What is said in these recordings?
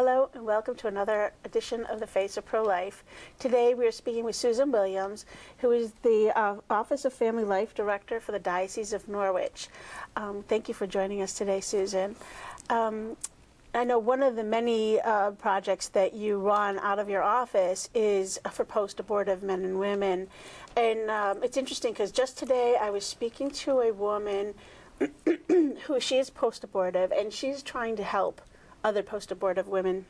Hello and welcome to another edition of the Face of Prolife. Today we are speaking with Susan Williams, who is the Office of Family Life Director for the Diocese of Norwich. Thank you for joining us today, Susan. I know one of the many projects that you run out of your office is for post-abortive men and women. And it's interesting because just today I was speaking to a woman she is post-abortive, and she's trying to help other post-abortive women.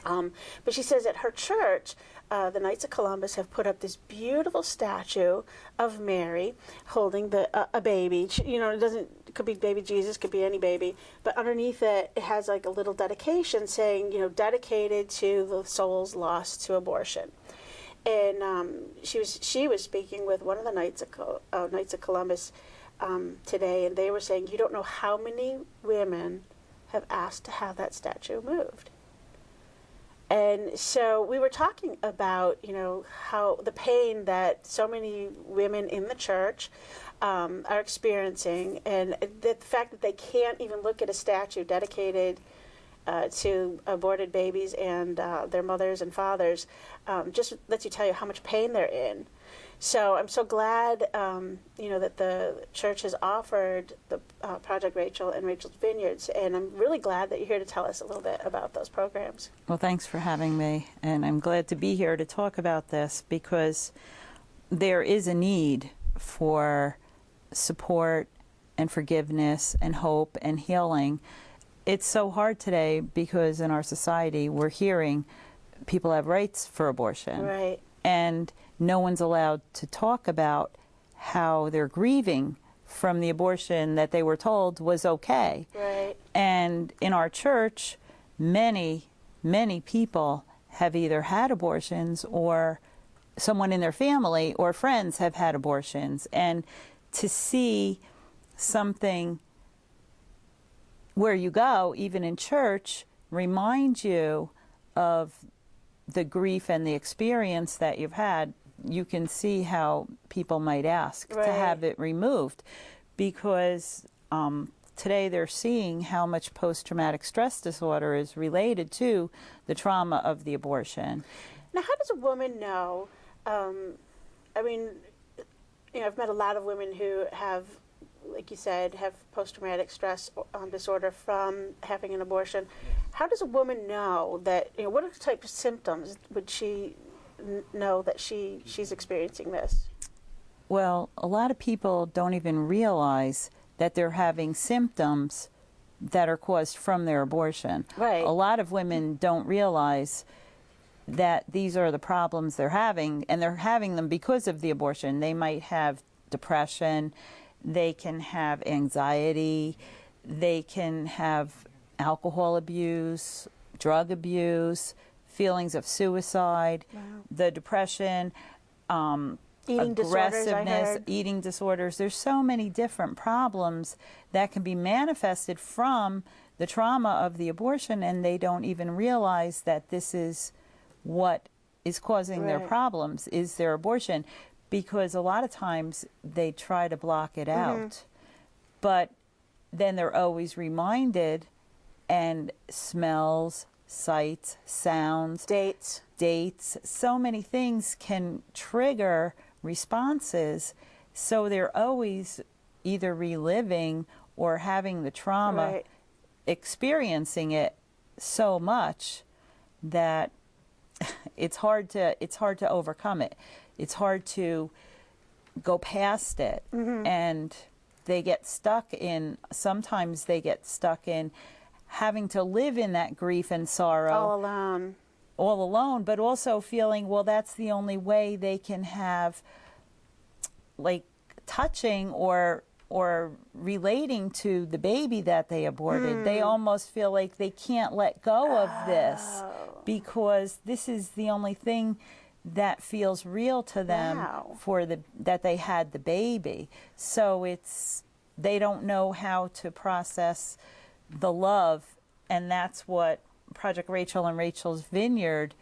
But she says at her church, the Knights of Columbus have put up this beautiful statue of Mary holding a baby. You know, it could be baby Jesus, could be any baby, but underneath it, it has like a little dedication saying, you know, dedicated to the souls lost to abortion. And she was speaking with one of the Knights of Columbus today, and they were saying, you don't know how many women have asked to have that statue moved. And so we were talking about, you know, how the pain that so many women in the church are experiencing, and the fact that they can't even look at a statue dedicated to aborted babies and their mothers and fathers, just lets you tell you how much pain they're in. So I'm so glad, you know, that the church has offered the Project Rachel and Rachel's Vineyards, and I'm really glad that you're here to tell us a little bit about those programs. Well, thanks for having me, and I'm glad to be here to talk about this because there is a need for support and forgiveness and hope and healing. It's so hard today because in our society we're hearing people have rights for abortion. Right. And no one's allowed to talk about how they're grieving from the abortion that they were told was okay. Right. And in our church, many people have either had abortions or someone in their family or friends have had abortions. And to see something where you go, even in church, remind you of the grief and the experience that you've had, you can see how people might ask to have it removed, because today they're seeing how much post-traumatic stress disorder is related to the trauma of the abortion. Now, how does a woman know? I mean, you know, I've met a lot of women who have, like you said, have post-traumatic stress disorder from having an abortion. How does a woman know that, you know, what are the type of symptoms would she know that she's experiencing this? Well, a lot of people don't even realize that they're having symptoms that are caused from their abortion. Right. A lot of women don't realize that these are the problems they're having, and they're having them because of the abortion. They might have depression, they can have anxiety, they can have alcohol abuse, drug abuse, feelings of suicide, the depression, eating aggressiveness, eating disorders. There's so many different problems that can be manifested from the trauma of the abortion, and they don't even realize that this is what is causing their problems, is their abortion, because a lot of times they try to block it out. But then they're always reminded, and smells, sights, sounds, dates, so many things can trigger responses, so they're always either reliving or having the trauma, experiencing it so much that it's hard to overcome it. It's hard to go past it, and they get stuck in, sometimes they get stuck in having to live in that grief and sorrow. All alone, but also feeling, well, that's the only way they can have, like, touching or relating to the baby that they aborted. They almost feel like they can't let go of this because this is the only thing that feels real to them that they had the baby. So they don't know how to process the love, and that's what Project Rachel and Rachel's Vineyard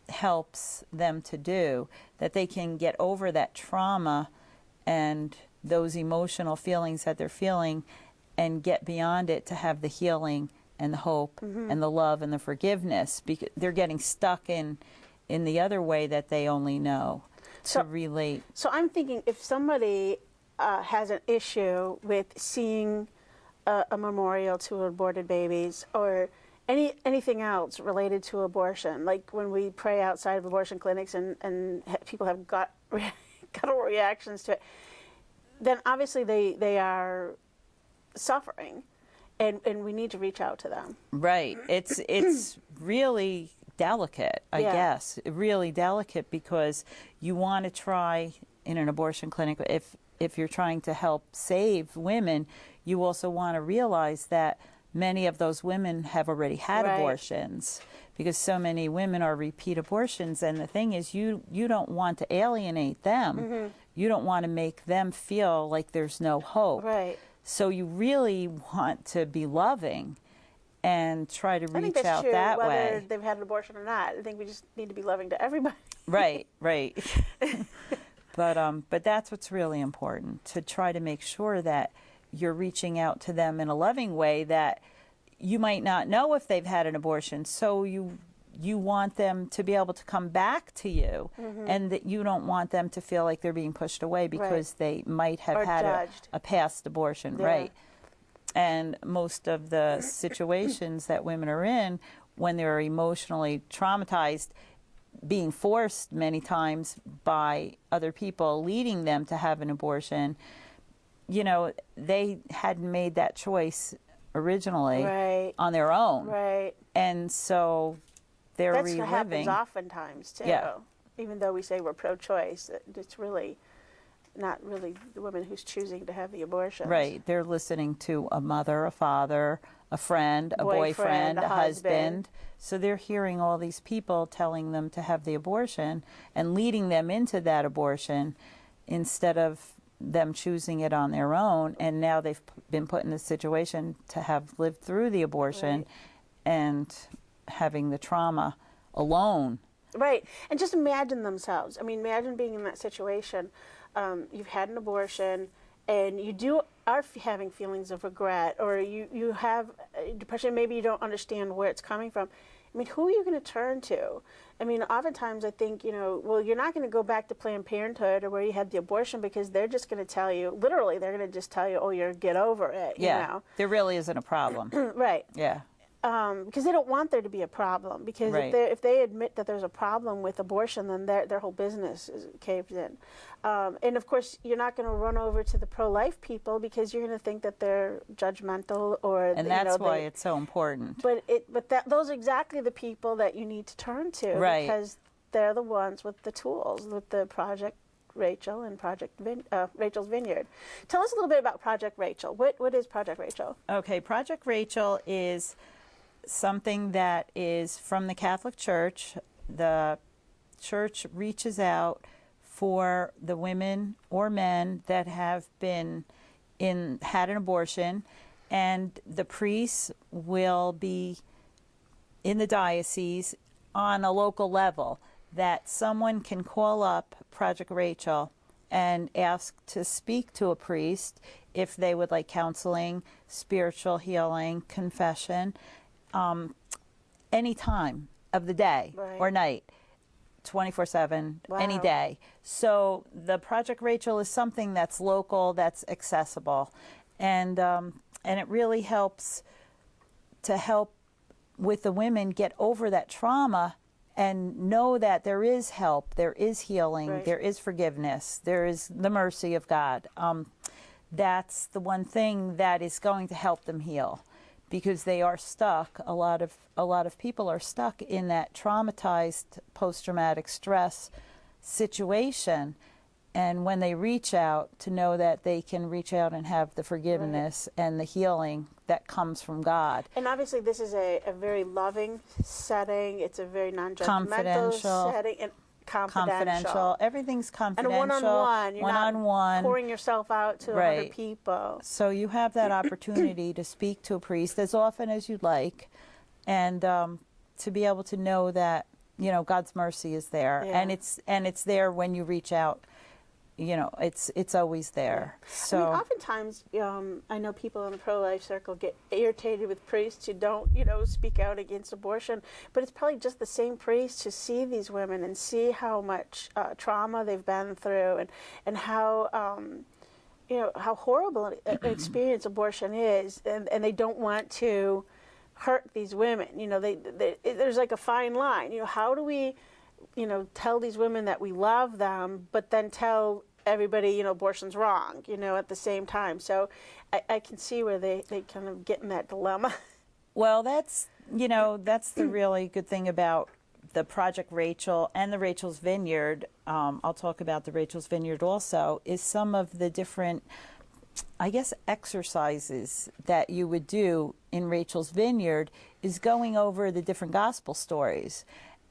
helps them to do, that they can get over that trauma and those emotional feelings that they're feeling and get beyond it to have the healing and the hope and the love and the forgiveness, because they're getting stuck in the other way that they only know to relate. So I'm thinking, if somebody has an issue with seeing a memorial to aborted babies, or anything else related to abortion, like when we pray outside of abortion clinics and people have guttural reactions to it, then obviously they are suffering, and we need to reach out to them. Right. It's really delicate, I guess. Really delicate, because you want to try in an abortion clinic, if you're trying to help save women, you also want to realize that many of those women have already had abortions, because so many women are repeat abortions. And the thing is, you don't want to alienate them. You don't want to make them feel like there's no hope. Right. So you really want to be loving and try to reach out that way. I think that's true, whether they've had an abortion or not. I think we just need to be loving to everybody. Right. But that's what's really important, to try to make sure that you're reaching out to them in a loving way, that you might not know if they've had an abortion. So you want them to be able to come back to you, and that you don't want them to feel like they're being pushed away because they might have had a past abortion. Right. And most of the situations that women are in, when they're emotionally traumatized, being forced many times by other people leading them to have an abortion, you know, they hadn't made that choice originally on their own. Right. And so they're reliving. That's what happens oftentimes, too. Yeah. Even though we say we're pro-choice, it's really not really the woman who's choosing to have the abortion. Right. They're listening to a mother, a father, a friend, a boyfriend, a husband. So they're hearing all these people telling them to have the abortion and leading them into that abortion instead of them choosing it on their own. And now they've been put in a situation to have lived through the abortion and having the trauma alone. Right. And just imagine themselves. I mean, imagine being in that situation. You've had an abortion, and you are having feelings of regret, or you have depression. Maybe you don't understand where it's coming from. I mean, who are you going to turn to? I mean, oftentimes I think, well, you're not going to go back to Planned Parenthood or where you had the abortion, because they're just going to tell you, literally, they're going to just tell you, oh, get over it. You know? There really isn't a problem. Right. Yeah. Because they don't want there to be a problem. Because if they admit that there's a problem with abortion, then their whole business is caved in. And of course, you're not going to run over to the pro-life people, because you're going to think that they're judgmental, and that's why it's so important. But those are exactly the people that you need to turn to, because they're the ones with the tools, with the Project Rachel and Rachel's Vineyard. Tell us a little bit about Project Rachel. What is Project Rachel? Okay, Project Rachel is something that is from the Catholic Church. The Church reaches out for the women or men that have had an abortion, and the priests will be in the diocese on a local level, that someone can call up Project Rachel and ask to speak to a priest if they would like counseling, spiritual healing, confession, any time of the day or night, 24/7, any day. So the Project Rachel is something that's local, that's accessible, and it really helps with the women get over that trauma and know that there is help, there is healing, there is forgiveness, there is the mercy of God. That's the one thing that is going to help them heal, because they are stuck. A lot of people are stuck in that traumatized post-traumatic stress situation. And when they reach out, to know that they can reach out and have the forgiveness and the healing that comes from God. And obviously this is a very loving setting. It's a very non-judgmental setting. And confidential. Everything's confidential. And one-on-one. You're one-on-one. Not pouring yourself out to 100 people. So you have that opportunity to speak to a priest as often as you'd like, and to be able to know that God's mercy is there, and it's there when you reach out you know, it's always there. Yeah. So I mean, oftentimes, I know people in the pro-life circle get irritated with priests who don't, speak out against abortion, but it's probably just the same priests who see these women and see how much trauma they've been through, and how, how horrible an experience abortion is, and they don't want to hurt these women. There's like a fine line. How do we, tell these women that we love them, but then tell everybody, abortion's wrong, at the same time. So I can see where they kind of get in that dilemma. Well, that's the really good thing about the Project Rachel and the Rachel's Vineyard. I'll talk about the Rachel's Vineyard also, is some of the different, I guess, exercises that you would do in Rachel's Vineyard is going over the different gospel stories.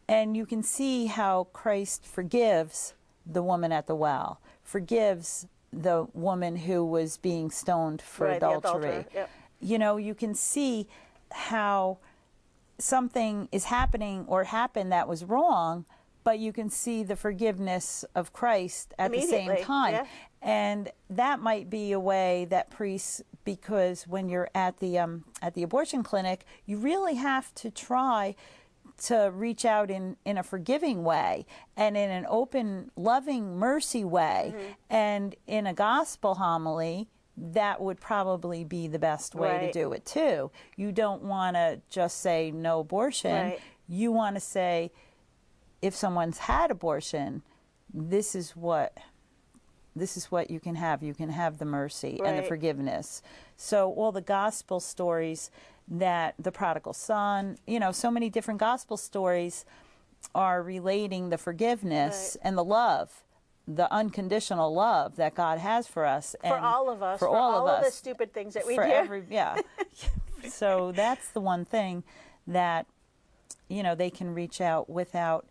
And you can see how Christ forgives the woman at the well, forgives the woman who was being stoned for adultery. Yep. You can see how something is happening or happened that was wrong, but you can see the forgiveness of Christ at the same time. Yeah. And that might be a way that priests, because when you're at the abortion clinic, you really have to try to reach out in a forgiving way and in an open, loving, mercy way. Mm-hmm. And in a gospel homily, that would probably be the best way to do it too. You don't want to just say no abortion. Right. You want to say, if someone's had abortion, this is what you can have. You can have the mercy and the forgiveness. So all the gospel stories, that the prodigal son, so many different gospel stories are relating the forgiveness and the love, the unconditional love that God has for us. For all of us. For all of the stupid things that we do. So that's the one thing that, they can reach out without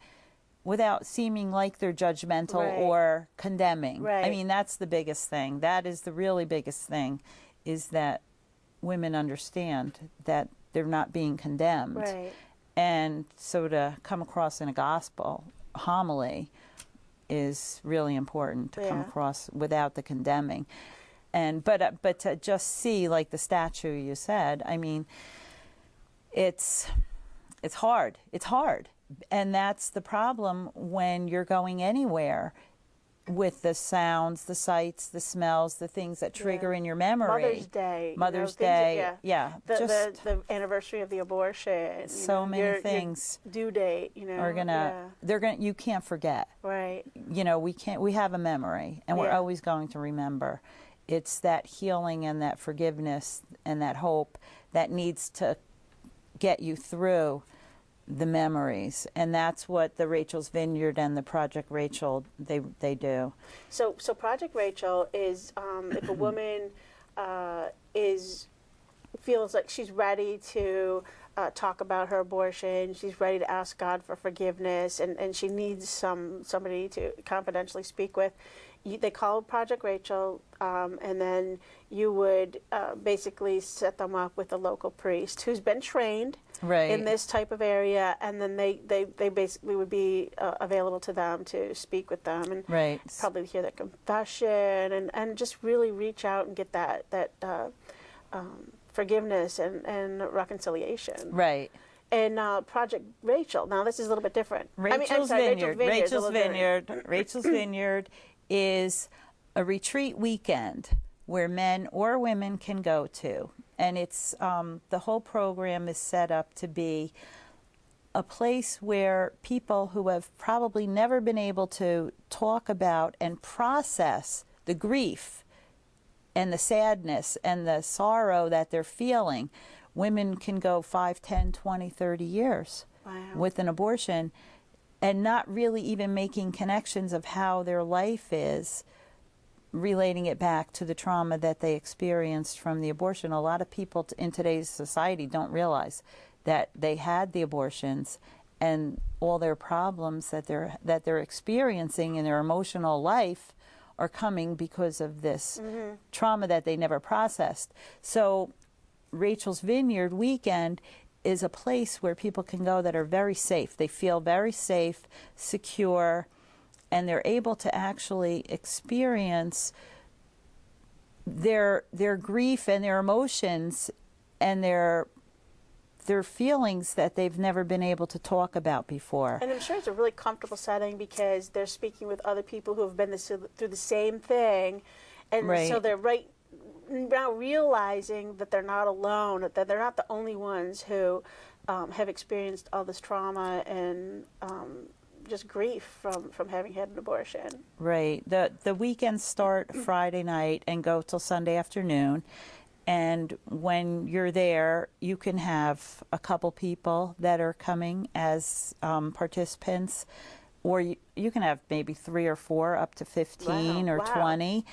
seeming like they're judgmental or condemning. Right. I mean, that's the biggest thing. That is the really biggest thing, is that women understand that they're not being condemned. Right. And so to come across in a gospel homily is really important, to come across without the condemning. And but to just see, like the statue you said, I mean, it's hard. It's hard. And that's the problem when you're going anywhere with the sounds, the sights, the smells, the things that trigger in your memory. Mother's Day. The anniversary of the abortion. So many things. Your due date, you can't forget. Right. We have a memory, and we're always going to remember. It's that healing and that forgiveness and that hope that needs to get you through the memories, and that's what the Rachel's Vineyard and the Project Rachel they do. So Project Rachel is if a woman feels like she's ready to talk about her abortion, she's ready to ask God for forgiveness, and she needs somebody to confidentially speak with. They call Project Rachel, and then you would basically set them up with a local priest who's been trained in this type of area, and then they basically would be available to them to speak with them and probably hear their confession and just really reach out and get that forgiveness and reconciliation. Right. And Project Rachel, now this is a little bit different. Rachel's Vineyard is a retreat weekend where men or women can go to. And it's the whole program is set up to be a place where people who have probably never been able to talk about and process the grief and the sadness and the sorrow that they're feeling. Women can go 5, 10, 20, 30 years with an abortion and not really even making connections of how their life is, relating it back to the trauma that they experienced from the abortion. A lot of people in today's society don't realize that they had the abortions and all their problems that they're experiencing in their emotional life are coming because of this trauma that they never processed. So Rachel's Vineyard weekend is a place where people can go that are very safe. They feel very safe, secure, and they're able to actually experience their grief and their emotions and their feelings that they've never been able to talk about before. And I'm sure it's a really comfortable setting because they're speaking with other people who have been through the same thing, and so they're right now realizing that they're not alone, that they're not the only ones who have experienced all this trauma and just grief from having had an abortion. Right. The weekends start Friday night and go till Sunday afternoon. And when you're there, you can have a couple people that are coming as participants, or you can have maybe 3 or 4, up to 15 or 20.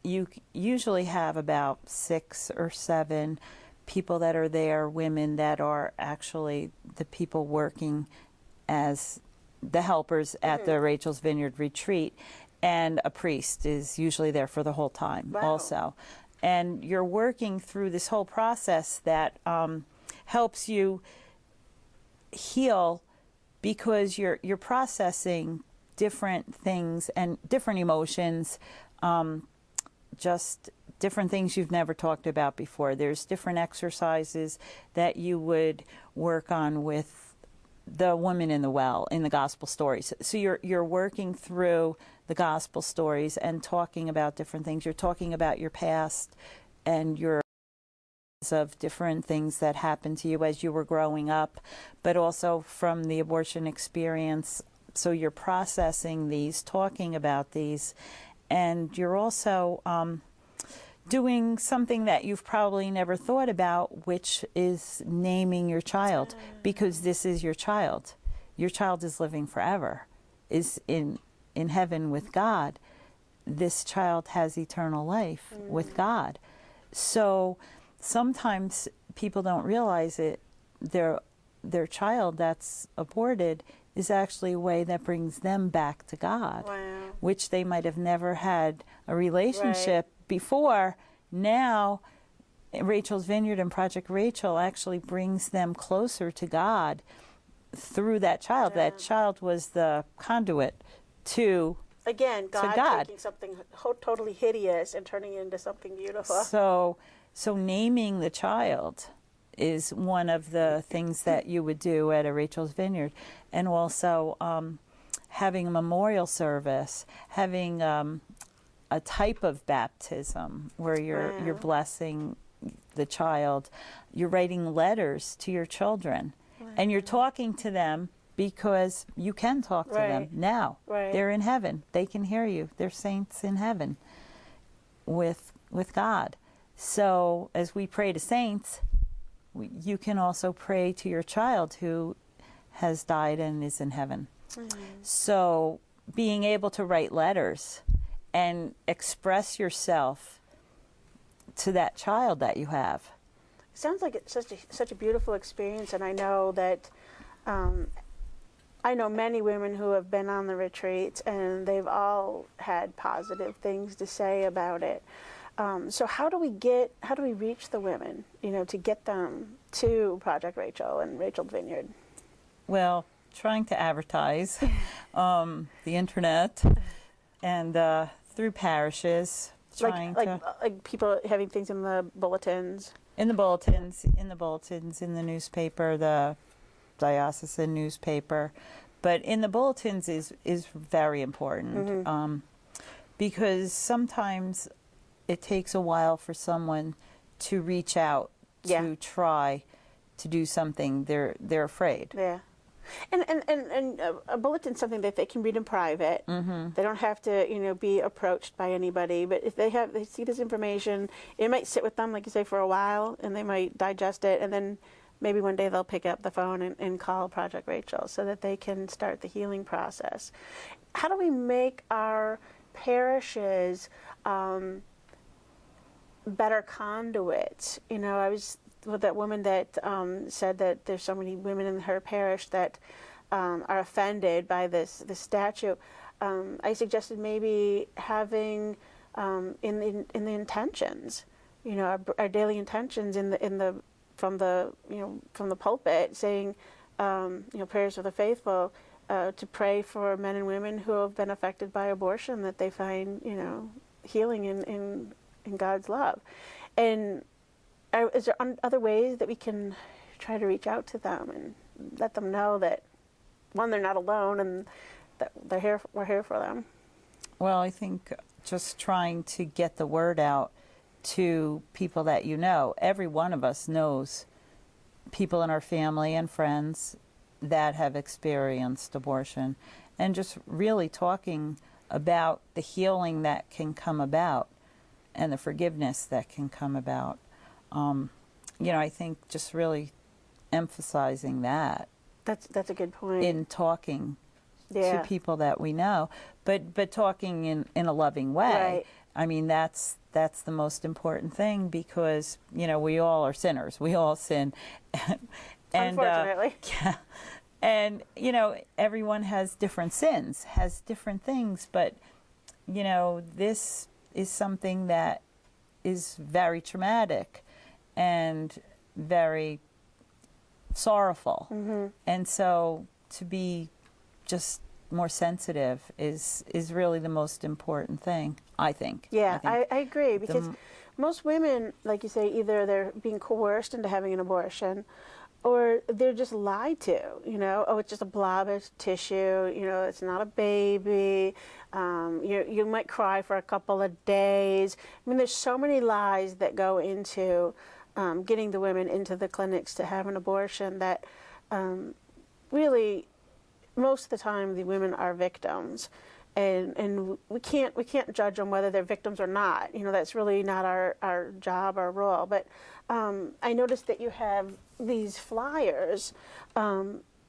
You usually have about 6 or 7 people that are there, women that are actually the people working as the helpers at the Rachel's Vineyard retreat, and a priest is usually there for the whole time also. And you're working through this whole process that helps you heal, because you're processing different things and different emotions, just different things you've never talked about before. There's different exercises that you would work on with the woman in the well in the gospel stories. So you're working through the gospel stories and talking about different things. You're talking about your past and your of different things that happened to you as you were growing up, but also from the abortion experience. So you're processing these, talking about these, and you're also doing something that you've probably never thought about, which is naming your child, because this is your child. Your child is living forever, is in heaven with God. This child has eternal life with God. So sometimes people don't realize it. Their child that's aborted is actually a way that brings them back to God, which they might have never had a relationship before. Now, Rachel's Vineyard and Project Rachel actually brings them closer to God through that child. That child was the conduit to God taking something totally hideous and turning it into something beautiful. So naming the child is one of the things that you would do at a Rachel's Vineyard, and also having a memorial service, having a type of baptism where you're blessing the child. You're writing letters to your children, and you're talking to them, because you can talk to them now. They're in heaven. They can hear you. They're saints in heaven with God. So as we pray to saints, you can also pray to your child who has died and is in heaven. So being able to write letters and express yourself to that child that you have. It sounds like it's such a beautiful experience, and I know that I know many women who have been on the retreats, and they've all had positive things to say about it. So how do we reach the women, to get them to Project Rachel and Rachel's Vineyard? Well, trying to advertise the internet and through parishes, like people having things in the bulletins. In the bulletins, in the newspaper, the diocesan newspaper, but in the bulletins is very important, because sometimes it takes a while for someone to reach out to try to do something. They're afraid. Yeah. And a bulletin's something that they can read in private. They don't have to, be approached by anybody. But if they see this information, it might sit with them, like you say, for a while, and they might digest it, and then maybe one day they'll pick up the phone and call Project Rachel so that they can start the healing process. How do we make our parishes better conduits? I was with that woman that said that there's so many women in her parish that are offended by this statute. I suggested maybe having in the intentions, our daily intentions from the pulpit, saying prayers for the faithful, to pray for men and women who have been affected by abortion, that they find, healing in God's love. And is there other ways that we can try to reach out to them and let them know that, one, they're not alone, and that we're here for them? Well, I think just trying to get the word out to people that you know. Every one of us knows people in our family and friends that have experienced abortion, and just really talking about the healing that can come about and the forgiveness that can come about. I think just really emphasizing that. That's a good point. In talking to people that we know, but talking in a loving way. Right. I mean, that's the most important thing, because we all are sinners. We all sin. And, unfortunately. Yeah. And everyone has different sins, has different things, but this is something that is very traumatic and very sorrowful. Mm-hmm. And so to be just more sensitive is really the most important thing, I think. Yeah, I agree, because most women, like you say, either they're being coerced into having an abortion, or they're just lied to. Oh, it's just a blob of tissue, it's not a baby, you might cry for a couple of days. I mean, there's so many lies that go into getting the women into the clinics to have an abortion, that really, most of the time, the women are victims, and we can't judge them whether they're victims or not. That's really not our job, our role. But I noticed that you have these flyers.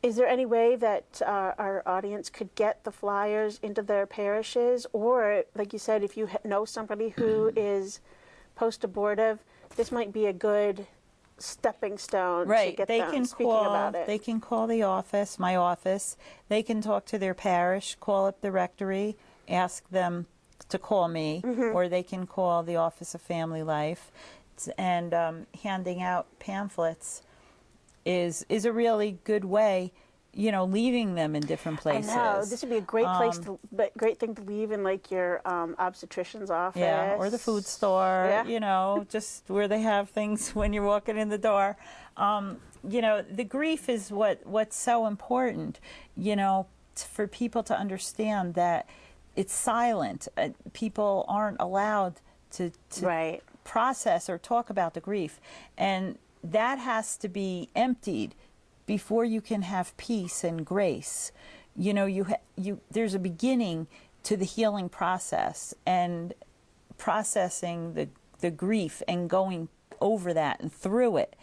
Is there any way that our audience could get the flyers into their parishes, or, like you said, if you know somebody who is post-abortive, this might be a good stepping stone to get them speaking about it. They can call the office, my office. They can talk to their parish, call up the rectory, ask them to call me, or they can call the Office of Family Life. And handing out pamphlets is a really good way, leaving them in different places. I know. This would be a great great thing to leave in, like, your obstetrician's office. Yeah, or the food store, just where they have things when you're walking in the door. The grief is what's so important, for people to understand that it's silent. People aren't allowed to right. process or talk about the grief, and that has to be emptied before you can have peace and grace. There's a beginning to the healing process, and processing the grief and going over that and through it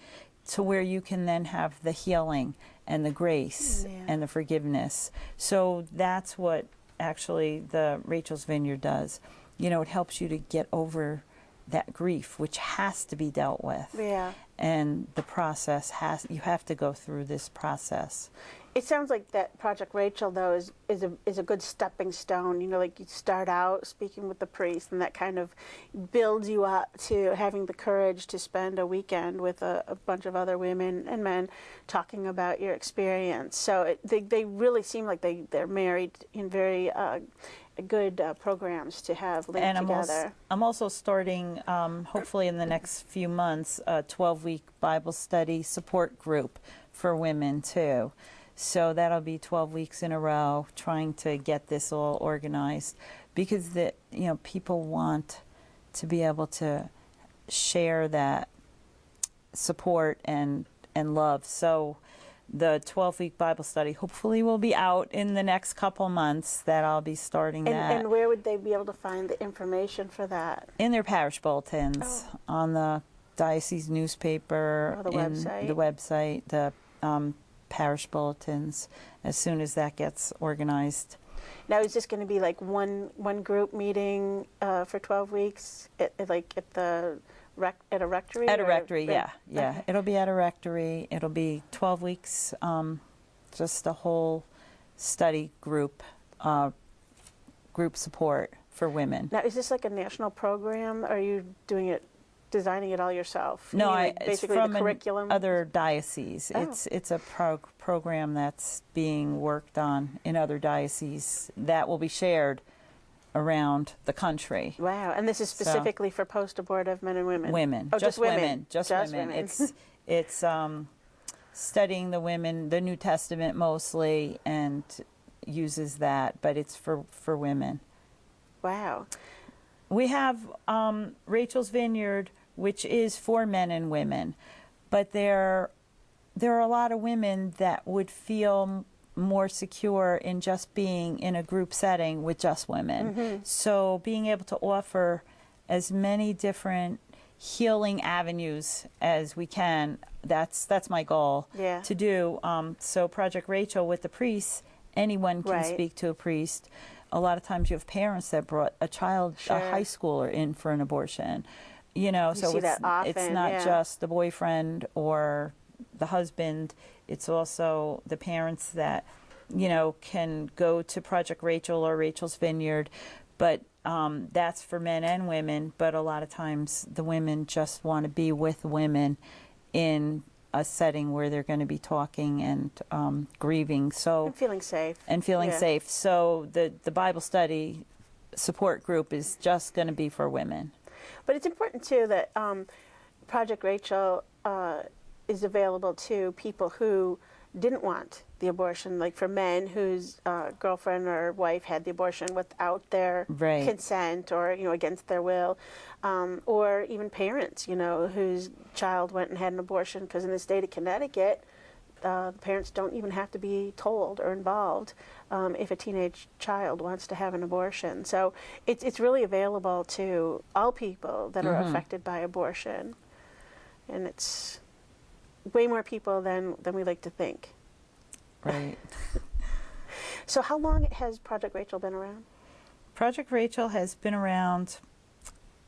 to where you can then have the healing and the grace and the forgiveness. So that's what actually the Rachel's Vineyard does. It helps you to get over that grief, which has to be dealt with. Yeah. And the process you have to go through this process. It sounds like that Project Rachel, though, is a good stepping stone. Like, you start out speaking with the priest, and that kind of builds you up to having the courage to spend a weekend with a bunch of other women and men talking about your experience. So they really seem like they're married in very good programs to have linked together. I'm also starting, hopefully in the next few months, a 12-week Bible study support group for women, too. So that'll be 12 weeks in a row, trying to get this all organized, because people want to be able to share that support and love. So the 12-week Bible study hopefully will be out in the next couple months, that I'll be starting that. And where would they be able to find the information for that? In their parish bulletins, on the diocese newspaper, the website. The website, the parish bulletins, as soon as that gets organized. Now, is this going to be like one group meeting for 12 weeks, at a rectory? At a rectory, yeah. Okay. It'll be at a rectory. It'll be 12 weeks, just a whole study group support for women. Now, is this like a national program? Or are you doing it designing it all yourself? No, You mean, like, it's basically from the curriculum. other dioceses. Oh. It's a program that's being worked on in other dioceses that will be shared around the country. Wow, and this is specifically for post-abortive men and women? Women, Oh, just women, just women. women. It's studying the women, the New Testament mostly, and uses that, but it's for women. Wow. We have Rachel's Vineyard, which is for men and women, but there are a lot of women that would feel more secure in just being in a group setting with just women. Mm-hmm. So being able to offer as many different healing avenues as we can, that's my goal to do. So Project Rachel with the priests, anyone can speak to a priest. A lot of times you have parents that brought a child, a high schooler, in for an abortion. You know, so it's not just the boyfriend or the husband. It's also the parents that, you know, can go to Project Rachel or Rachel's Vineyard. But that's for men and women. But a lot of times the women just want to be with women in a setting where they're going to be talking and grieving. So And feeling safe. And feeling safe. So the Bible study support group is just going to be for women. But it's important, too, that Project Rachel is available to people who didn't want the abortion, like for men whose girlfriend or wife had the abortion without their consent or, you know, against their will, or even parents, you know, whose child went and had an abortion, because in the state of Connecticut, the parents don't even have to be told or involved if a teenage child wants to have an abortion. So it's really available to all people that are affected by abortion. And it's way more people than we like to think. Right. So how long has Project Rachel been around? Project Rachel has been around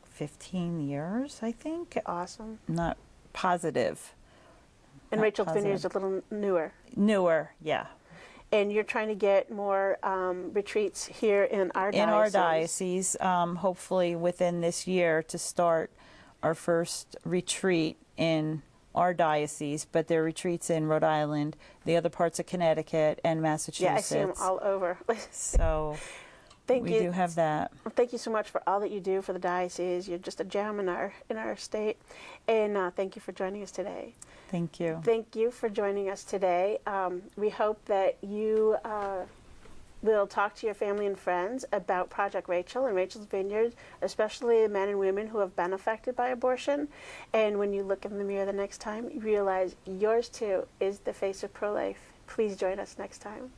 15 years, I think. Awesome. Not positive. And Rachel's Vineyard is a little newer. Newer, yeah. And you're trying to get more retreats here in our diocese. In our diocese, hopefully within this year, to start our first retreat in our diocese, but there are retreats in Rhode Island, the other parts of Connecticut, and Massachusetts. Yeah, I see them all over. So we do have that. Thank you so much for all that you do for the diocese. You're just a gem in our state. And thank you for joining us today. Thank you. Thank you for joining us today. We hope that you will talk to your family and friends about Project Rachel and Rachel's Vineyard, especially the men and women who have been affected by abortion. And when you look in the mirror the next time, you realize yours too is the face of pro-life. Please join us next time.